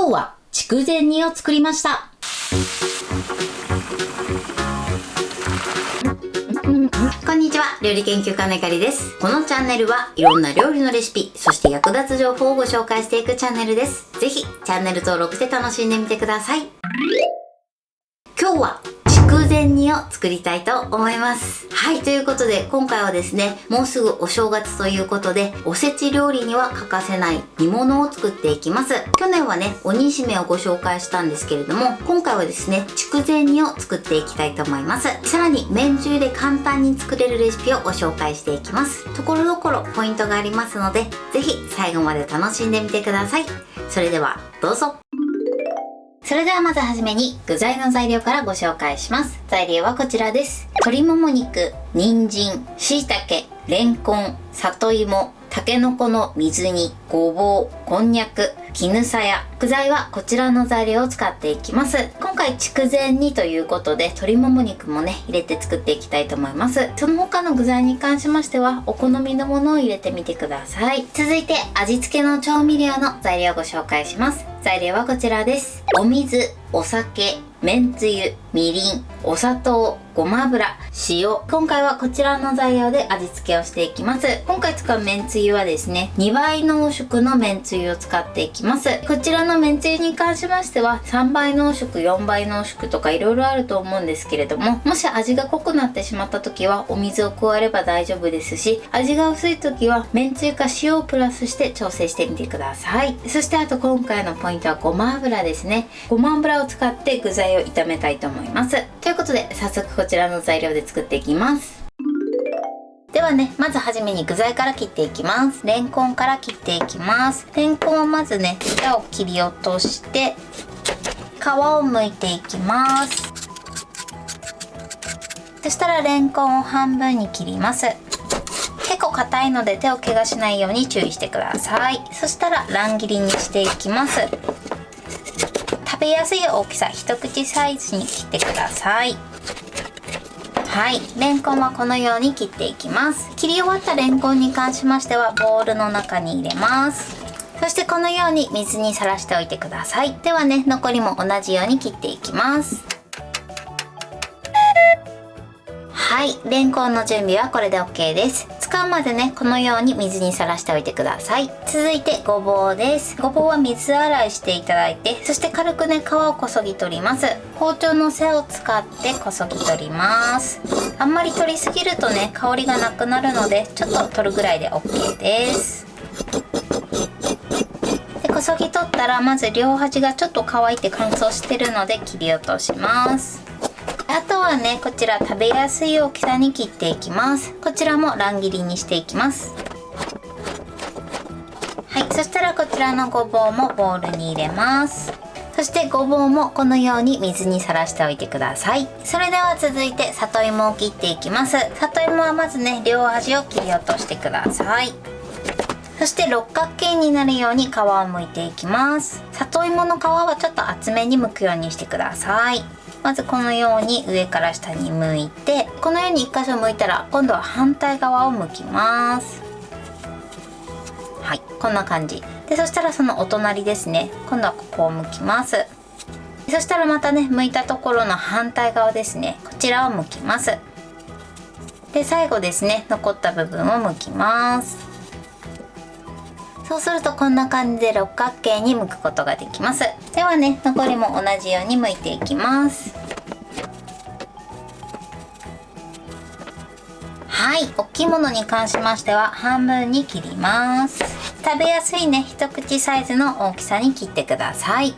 今日は筑前煮を作りました。こんにちは、料理研究家のゆかりです。このチャンネルはいろんな料理のレシピ、そして役立つ情報をご紹介していくチャンネルです。ぜひチャンネル登録して楽しんでみてください。今日は筑前煮を作りたいと思います。はい、ということで今回はですね、もうすぐお正月ということで、おせち料理には欠かせない煮物を作っていきます。去年はね、鬼しめをご紹介したんですけれども、今回はですね、筑前煮を作っていきたいと思います。さらに、麺つゆで簡単に作れるレシピをご紹介していきます。ところどころポイントがありますので、ぜひ最後まで楽しんでみてください。それでは、どうぞ。それではまずはじめに具材の材料からご紹介します。材料はこちらです。鶏もも肉、人参、椎茸、レンコン、里芋、たけのこの水煮、ごぼう、こんにゃく、絹さや。具材はこちらの材料を使っていきます。今回筑前煮ということで鶏もも肉もね入れて作っていきたいと思います。その他の具材に関しましてはお好みのものを入れてみてください。続いて味付けの調味料の材料をご紹介します。材料はこちらです。お水、お酒、めんつゆ、みりん、お砂糖、ごま油、塩。今回はこちらの材料で味付けをしていきます。今回使うめんつゆはですね、2倍濃縮のめんつゆを使っていきます。こちらのめんつゆに関しましては3倍濃縮、4倍濃縮とかいろいろあると思うんですけれども、もし味が濃くなってしまった時はお水を加えれば大丈夫ですし、味が薄い時はめんつゆか塩をプラスして調整してみてください。そしてあと今回のポイントはごま油ですね。ごま油を使って具材を炒めたいと思います。ということで早速こちらの材料で作っていきます。ではね、まずはじめに具材から切っていきます。レンコンから切っていきます。レンコンをまずね、ヘタを切り落として皮を剥いていきます。そしたらレンコンを半分に切ります。結構硬いので手を怪我しないように注意してください。そしたら乱切りにしていきます。食べやすい大きさ、一口サイズに切ってください。はい、レンコンはこのように切っていきます。切り終わったレンコンに関しましてはボウルの中に入れます。そしてこのように水にさらしておいてください。ではね、残りも同じように切っていきます。はい、レンコンの準備はこれで OK です。使うまでね、このように水にさらしておいてください。続いてごぼうです。ごぼうは水洗いしていただいて、そして軽くね、皮をこそぎ取ります。包丁の背を使ってこそぎ取ります。あんまり取りすぎるとね、香りがなくなるので、ちょっと取るぐらいで OK です。で、こそぎ取ったらまず両端がちょっと乾いて乾燥してるので切り落とします。あとはね、こちら食べやすい大きさに切っていきます。こちらも乱切りにしていきます。はい、そしたらこちらのごぼうもボウルに入れます。そしてごぼうもこのように水にさらしておいてください。それでは続いて里芋を切っていきます。里芋はまずね、両端を切り落としてください。そして六角形になるように皮を剥いていきます。里芋の皮はちょっと厚めに剥くようにしてください。まずこのように上から下に剥いて、このように1箇所剥いたら今度は反対側を剥きます。はい、こんな感じで、そしたらそのお隣ですね、今度はここを剥きます。そしたらまたね、剥いたところの反対側ですね、こちらを剥きます。で、最後ですね、残った部分を剥きます。そうするとこんな感じで六角形に剥くことができます。ではね、残りも同じように剥いていきます。はい、大きいものに関しましては半分に切ります。食べやすいね、一口サイズの大きさに切ってください。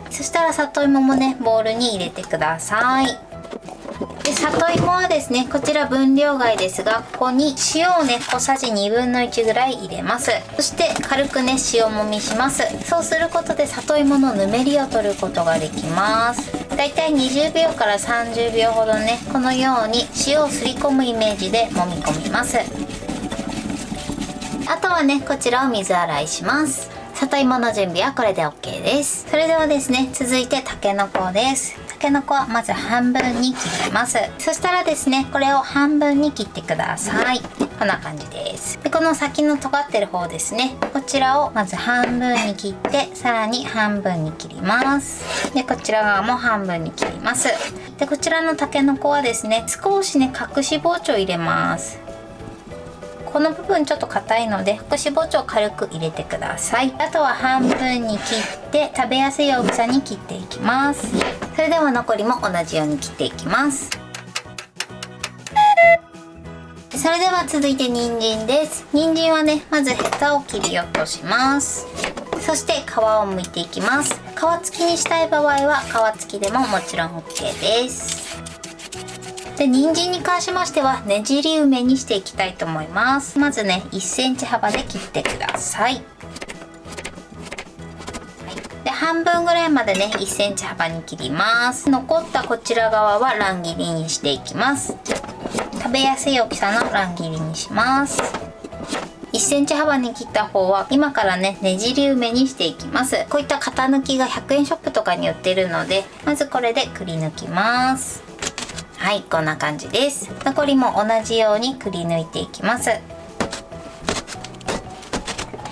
そしたら里芋もね、ボウルに入れてください。で、里芋はですね、こちら分量外ですが、ここに塩をね、小さじ1/2ぐらい入れます。そして軽くね、塩もみします。そうすることで里芋のぬめりを取ることができます。だいたい20秒から30秒ほどね、このように塩をすり込むイメージで揉み込みます。あとはね、こちらを水洗いします。里芋の準備はこれで OK です。それではですね、続いてたけのこです。たけのこはまず半分に切ります。そしたらですね、これを半分に切ってください。こんな感じです。でこの先の尖ってる方ですね、こちらをまず半分に切って、さらに半分に切ります。でこちら側も半分に切ります。でこちらのたけのこはですね、少しね隠し包丁入れます。この部分ちょっと硬いので隠し包丁を軽く入れてください。あとは半分に切って食べやすい大きさに切っていきます。それでは残りも同じように切っていきます。それでは続いて人参です。人参はね、まずヘタを切り落とします。そして皮を剥いていきます。皮付きにしたい場合は皮付きでももちろん OK です。で人参に関しましてはねじり梅にしていきたいと思います。まずね1センチ幅で切ってください。で半分ぐらいまでね1センチ幅に切ります。残ったこちら側は乱切りにしていきます。食べやすい大きさの乱切りにします。1センチ幅に切った方は今からねねじり梅にしていきます。こういった型抜きが100円ショップとかに売ってるので、まずこれでくり抜きます。はい、こんな感じです。残りも同じようにくり抜いていきます。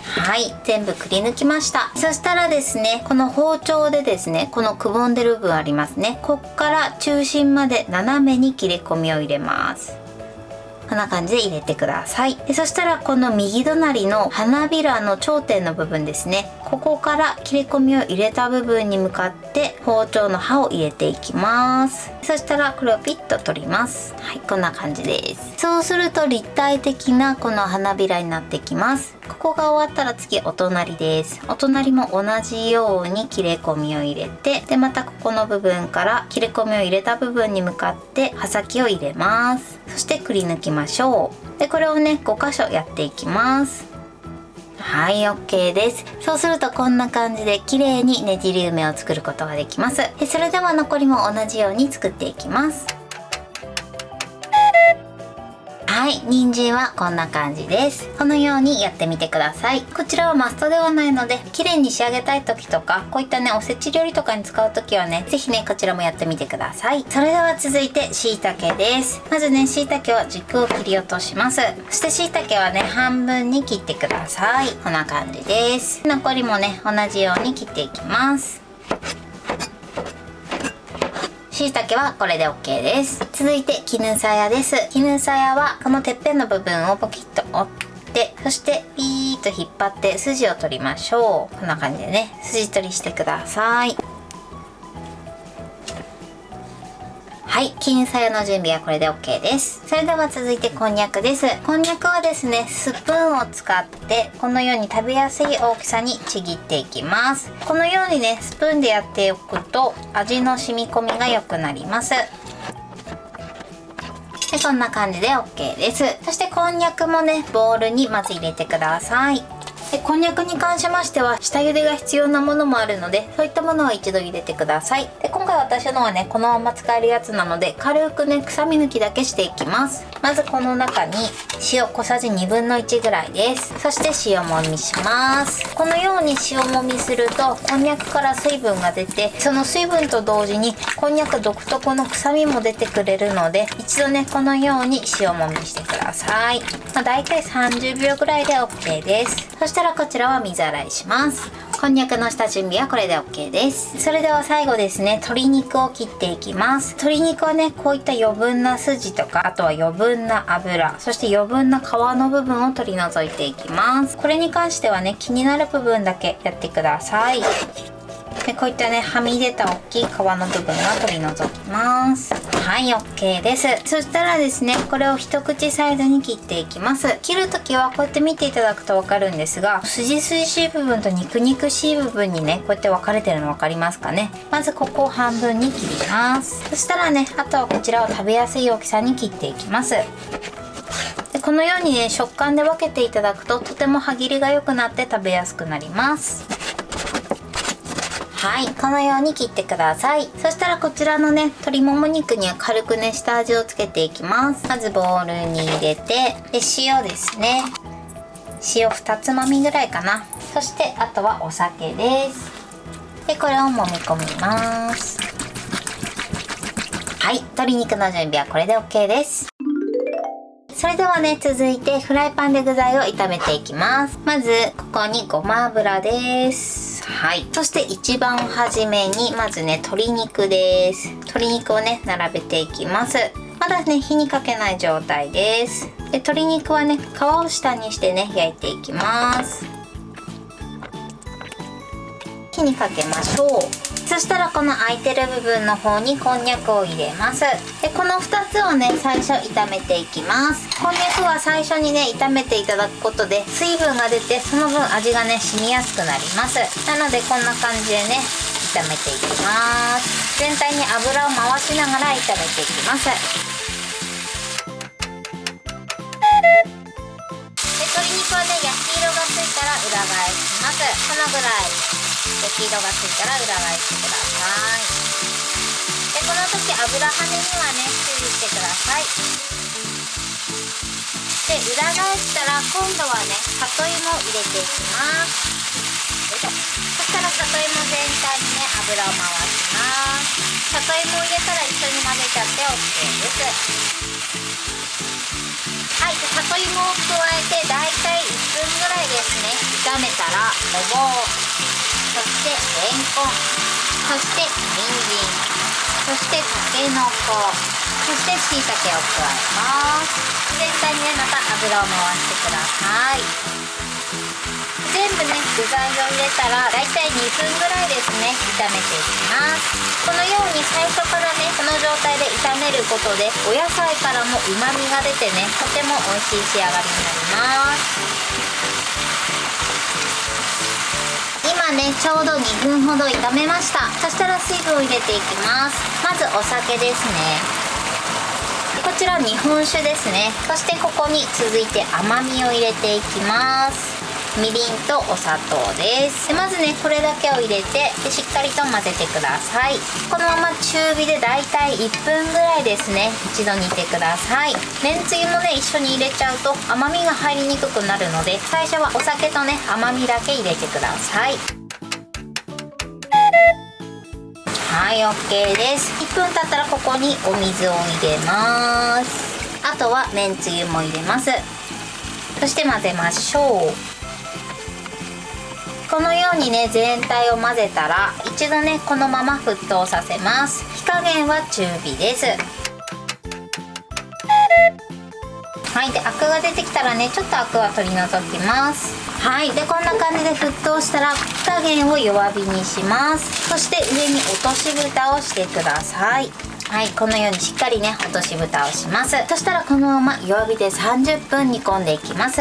はい、全部くり抜きました。そしたらですね、この包丁でですね、このくぼんでる部分ありますね、こっから中心まで斜めに切れ込みを入れます。こんな感じで入れてください。でそしたらこの右隣の花びらの頂点の部分ですね、ここから切れ込みを入れた部分に向かって包丁の刃を入れていきます。そしたらこれをピッと取ります。はい、こんな感じです。そうすると立体的なこの花びらになってきます。ここが終わったら次お隣です。お隣も同じように切れ込みを入れて、でまたここの部分から切れ込みを入れた部分に向かって刃先を入れます。そしてくり抜きましょう。でこれをね5箇所やっていきます。はい、 OK です。そうするとこんな感じで綺麗にねじり梅を作ることができます。でそれでは残りも同じように作っていきます。はい、人参はこんな感じです。このようにやってみてください。こちらはマストではないので、綺麗に仕上げたい時とか、こういったねおせち料理とかに使う時はね、ぜひねこちらもやってみてください。それでは続いて椎茸です。まずね椎茸は軸を切り落とします。そして椎茸はね半分に切ってください。こんな感じです。残りもね同じように切っていきます。椎茸はこれで OK です。続いて絹さやです。絹さやはこのてっぺんの部分をポキッと折って、そしてピーッと引っ張って筋を取りましょう。こんな感じでね筋取りしてください。はい、絹さやの準備はこれで OK です。それでは続いてこんにゃくです。こんにゃくはですねスプーンを使ってこのように食べやすい大きさにちぎっていきます。このようにねスプーンでやっておくと味の染み込みが良くなります。でこんな感じで OK です。そしてこんにゃくもねボウルにまず入れてください。でこんにゃくに関しましては下茹でが必要なものもあるので、そういったものは一度入れてください。で今回私のはねこのまま使えるやつなので、軽くね臭み抜きだけしていきます。まずこの中に塩小さじ1/2ぐらいです。そして塩もみします。このように塩もみするとこんにゃくから水分が出て、その水分と同時にこんにゃく独特の臭みも出てくれるので、一度ねこのように塩もみしてください。だいたい30秒ぐらいで OK です。そしたらこちらは水洗いします。こんにゃくの下準備はこれで OK です。それでは最後ですね、鶏肉を切っていきます。鶏肉はねこういった余分な筋とか、あとは余分な油、そして余分な皮の部分を取り除いていきます。これに関してはね気になる部分だけやってください。でこういったねはみ出た大きい皮の部分が取り除きます。はい、 OK です。そしたらですねこれを一口サイズに切っていきます。切るときはこうやって見ていただくと分かるんですが、筋しい部分と肉肉しい部分にねこうやって分かれてるの分かりますかね。まずここを半分に切ります。そしたらねあとはこちらを食べやすい大きさに切っていきます。でこのようにね食感で分けていただくととても歯切りが良くなって食べやすくなります。はい、このように切ってください。そしたらこちらのね鶏もも肉には軽くね下味をつけていきます。まずボウルに入れて、で塩ですね、塩2つまみぐらいかな。そしてあとはお酒です。でこれを揉み込みます。はい、鶏肉の準備はこれで OK です。それではね、続いてフライパンで具材を炒めていきます。まずここにごま油です。はい、そして一番初めにまずね、鶏肉です。鶏肉をね、並べていきます。まだね、火にかけない状態です。で、鶏肉はね、皮を下にしてね、焼いていきます。火にかけましょう。そしたらこの空いてる部分の方にこんにゃくを入れます。で、この2つをね、最初炒めていきます。こんにゃくは最初にね、炒めていただくことで水分が出て、その分味がね、染みやすくなります。なのでこんな感じでね、炒めていきます。全体に油を回しながら炒めていきます。鶏肉はね、焼き色がついたら裏返します。このぐらい焼き色がついたら裏返してください。で、この時油跳ねにはね、注意してください。で、裏返したら今度はね、里芋を入れていきます。よいしょ。そしたら里芋全体にね、油を回します。里芋を入れたら一緒に混ぜちゃって OK です。はい、里芋を加えてだいたい1分ぐらいですね、炒めたらごぼう、そしてレンコン、そして人参、そしてたけのこ、そしてしいたけを加えます。全体にね、また油を回してください。全部ね、具材を入れたらだいたい2分ぐらいですね、炒めていきます。このように最初からね、この状態で炒めることでお野菜からもうまみが出てね、とても美味しい仕上がりになります。今ね、ちょうど2分ほど炒めました。そしたら水分を入れていきます。まずお酒ですね。こちら日本酒ですね。そしてここに続いて甘みを入れていきます。みりんとお砂糖です。で、まずね、これだけを入れて、でしっかりと混ぜてください。このまま中火でだいたい1分ぐらいですね、一度煮てください。めんつゆもね、一緒に入れちゃうと甘みが入りにくくなるので、最初はお酒とね、甘みだけ入れてください。はい、OK です。1分経ったらここにお水を入れます。あとはめんつゆも入れます。そして混ぜましょう。このようにね、全体を混ぜたら一度ね、このまま沸騰させます。火加減は中火です。はい、で、アクが出てきたらね、ちょっとアクは取り除きます。はい、で、こんな感じで沸騰したら火加減を弱火にします。そして上に落とし蓋をしてください。はい、このようにしっかりね、落とし蓋をします。そしたらこのまま弱火で30分煮込んでいきます。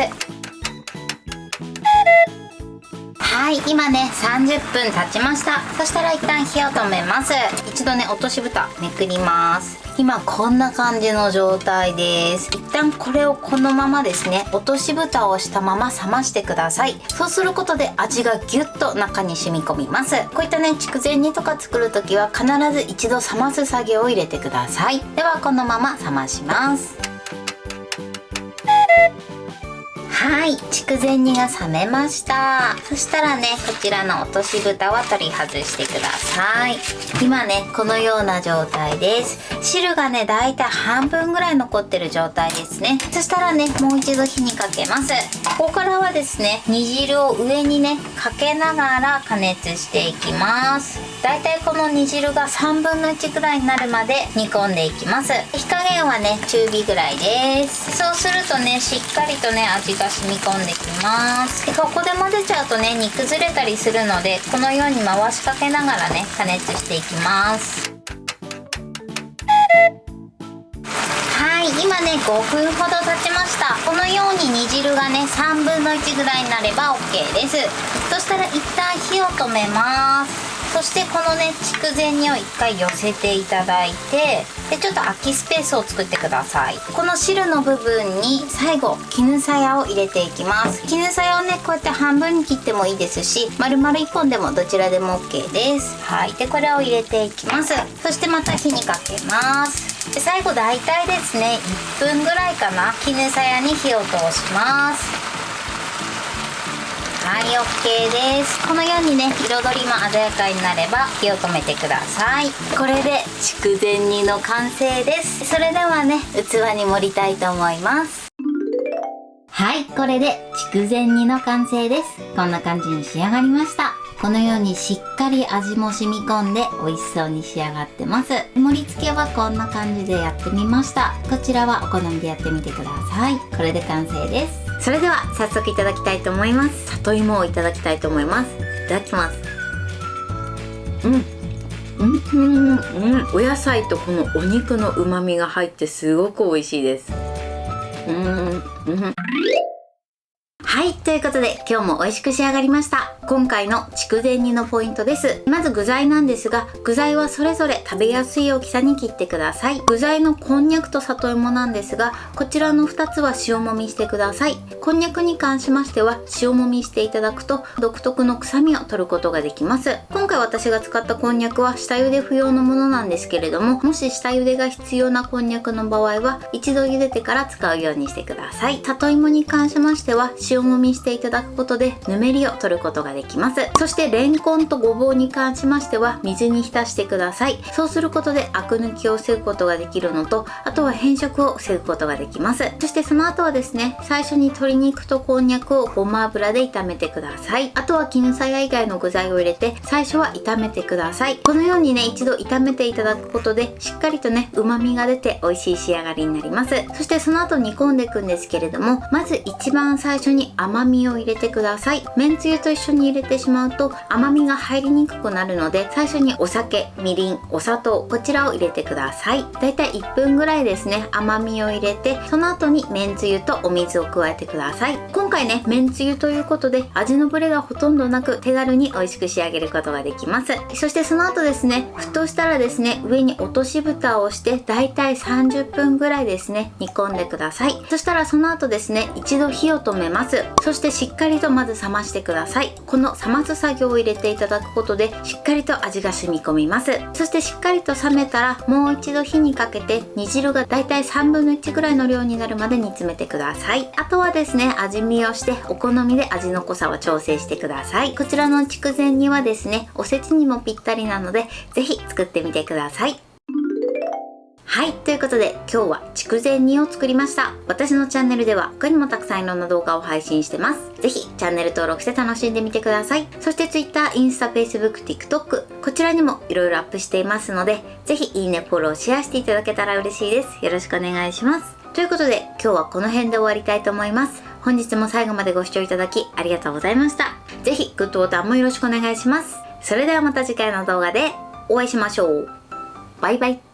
はい、今ね、30分経ちました。そしたら一旦火を止めます。一度ね、落とし蓋めくります。今こんな感じの状態です。一旦これをこのままですね、落とし蓋をしたまま冷ましてください。そうすることで味がギュッと中に染み込みます。こういったね、筑前煮とか作るときは必ず一度冷ます作業を入れてください。ではこのまま冷まします。はい、筑前煮が冷めました。そしたらね、こちらの落とし蓋は取り外してください。今ね、このような状態です。汁がね、だいたい半分ぐらい残ってる状態ですね。そしたらね、もう一度火にかけます。ここからはですね、煮汁を上にね、かけながら加熱していきます。だいたいこの煮汁が3分の1ぐらいになるまで煮込んでいきます。火加減はね、中火ぐらいです。そうするとね、しっかりとね、味が染み込んできます。で、ここで混ぜちゃうとね、煮崩れたりするので、このように回しかけながらね、加熱していきます。はい、今ね、5分ほど経ちました。このように煮汁がね、3分の1ぐらいになれば OK です。そしたら一旦火を止めます。そしてこのね、筑前煮を一回寄せていただいて、で、ちょっと空きスペースを作ってください。この汁の部分に最後絹さやを入れていきます。絹さやをね、こうやって半分に切ってもいいですし、丸々1本でもどちらでも OK です。はい、で、これを入れていきます。そしてまた火にかけます。で、最後だいたいですね、1分ぐらいかな、絹さやに火を通します。はい、OK です。このようにね、彩りも鮮やかになれば火を止めてください。これで筑前煮の完成です。それではね、器に盛りたいと思います。はい、これで筑前煮の完成です。こんな感じに仕上がりました。このようにしっかり味も染み込んで美味しそうに仕上がってます。盛り付けはこんな感じでやってみました。こちらはお好みでやってみてください。これで完成です。それでは早速いただきたいと思います。里芋をいただきたいと思います。いただきます。お野菜とこのお肉の旨味が入ってすごく美味しいです。はい、ということで今日も美味しく仕上がりました。今回の筑前煮のポイントです。まず具材なんですが、具材はそれぞれ食べやすい大きさに切ってください。具材のこんにゃくと里芋なんですが、こちらの2つは塩もみしてください。こんにゃくに関しましては塩もみしていただくと独特の臭みを取ることができます。今回私が使ったこんにゃくは下茹で不要のものなんですけれども、もし下茹でが必要なこんにゃくの場合は一度茹でてから使うようにしてください。里芋に関しましては塩もみしていただくことでぬめりを取ることができます。そしてレンコンとごぼうに関しましては水に浸してください。そうすることでアク抜きを防ぐことができるのと、あとは変色を防ぐことができます。そしてその後はですね、最初に鶏肉とこんにゃくをごま油で炒めてください。あとは絹さや以外の具材を入れて最初は炒めてください。このようにね、一度炒めていただくことでしっかりとね、旨味が出て美味しい仕上がりになります。そしてその後煮込んでいくんですけれども、まず一番最初に甘みを入れてください。めんつゆと一緒に入れてしまうと甘みが入りにくくなるので、最初にお酒、みりん、お砂糖、こちらを入れてください。だいたい1分ぐらいですね、甘みを入れて、その後にめんつゆとお水を加えてください。今回ね、めんつゆということで味のブレがほとんどなく手軽に美味しく仕上げることができます。そしてその後ですね、沸騰したらですね、上に落とし蓋をしてだいたい30分ぐらいですね、煮込んでください。そしたらその後ですね、一度火を止めます。そしてしっかりとまず冷ましてください。この冷ます作業を入れていただくことでしっかりと味が染み込みます。そしてしっかりと冷めたらもう一度火にかけて煮汁がだいたい3分の1ぐらいの量になるまで煮詰めてください。あとはですね、味見をしてお好みで味の濃さを調整してください。こちらの筑前煮はですね、おせちにもぴったりなのでぜひ作ってみてください。はい、ということで今日は筑前煮を作りました。私のチャンネルでは他にもたくさんいろんな動画を配信してます。ぜひチャンネル登録して楽しんでみてください。そして Twitter、インスタ、Facebook、TikTok こちらにもいろいろアップしていますので、ぜひいいね、フォロー、シェアしていただけたら嬉しいです。よろしくお願いします。ということで今日はこの辺で終わりたいと思います。本日も最後までご視聴いただきありがとうございました。ぜひグッドボタンもよろしくお願いします。それではまた次回の動画でお会いしましょう。バイバイ。